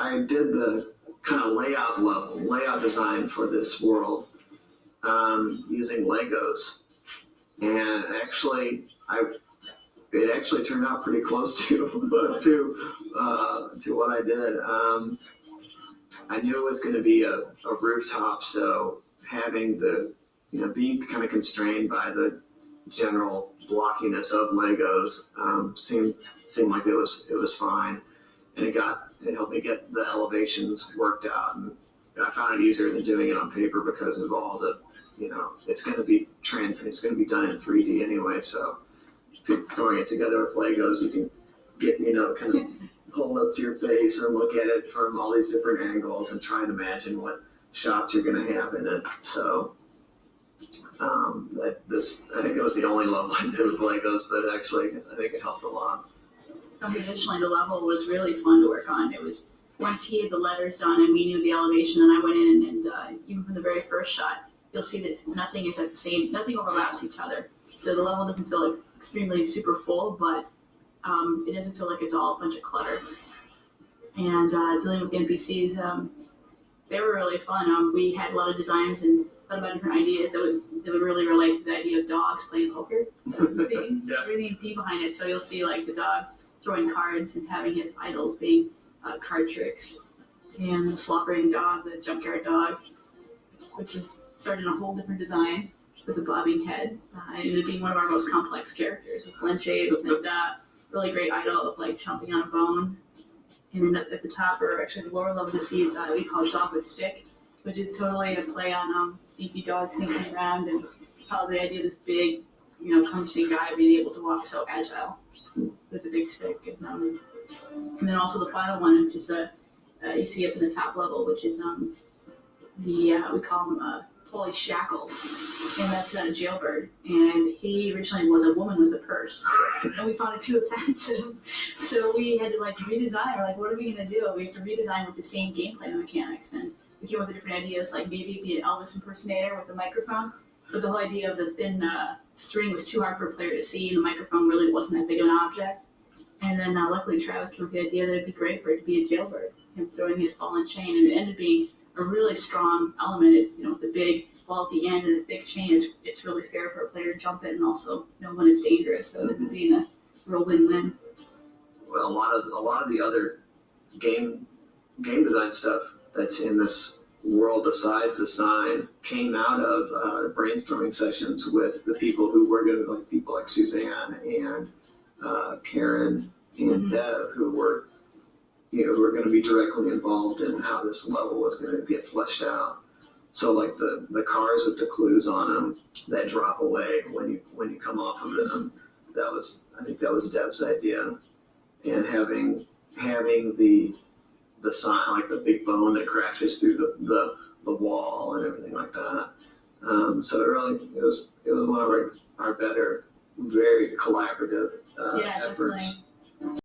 I did the kind of layout design for this world using Legos, and it actually turned out pretty close to what I did. I knew it was going to be a rooftop, so having being kind of constrained by the general blockiness of Legos seemed like it was fine, and it helped me get the elevations worked out, and I found it easier than doing it on paper because of all the it's going to be done in 3D anyway, so throwing it together with Legos, you can get kind of pull up to your face and look at it from all these different angles and try and imagine what shots you're going to have in it. So I think it was the only level I did with Legos, but actually I think it helped a lot. Additionally, the level was really fun to work on. It was once he had the letters done and we knew the elevation, and I went in and even from the very first shot, you'll see that nothing is at the same, nothing overlaps each other. So the level doesn't feel like extremely super full, but it doesn't feel like it's all a bunch of clutter. And dealing with the NPCs, they were really fun. We had a lot of designs and thought about different ideas that would really relate to the idea of dogs playing poker. Everything deep behind it. So you'll see like the dog throwing cards and having his idols being card tricks, and the slobbering dog, the junkyard dog, which started in a whole different design with a bobbing head, and it being one of our most complex characters with lens shapes and really great idol of like chomping on a bone. And then at the top, or actually the lower level, you see we call Dog with Stick, which is totally a play on beefy dogs sneaking around, and how the idea of this big, clumsy guy being able to walk so agile with a big stick. And then also the final one, which is you see up in the top level, which is we call him Polly Shackles, and that's a jailbird. And he originally was a woman with a purse, and we found it too offensive, so we had to redesign. We're like, what are we gonna do? We have to redesign with the same gameplay mechanics, and we came up with different ideas, like maybe be an Elvis impersonator with a microphone. But the whole idea of the thin string was too hard for a player to see, and the microphone really wasn't that big of an object. And then luckily Travis came up with the idea that it'd be great for it to be a jailbird, him throwing his ball and chain, and it ended up being a really strong element. It's with the big ball at the end and the thick chain, it's really fair for a player to jump it and also know when it's dangerous. So it ended up being a real win-win. Well, a lot of the other game design stuff that's in this world besides the sign came out of brainstorming sessions with the people who were going to, people like Suzanne and Karen and Dev, who were going to be directly involved in how this level was going to get fleshed out. So like the cars with the clues on them that drop away when you come off of them, I think that was Dev's idea, and having the sign, like the big bone that crashes through the wall and everything like that. So it was one of our better, very collaborative efforts. Definitely.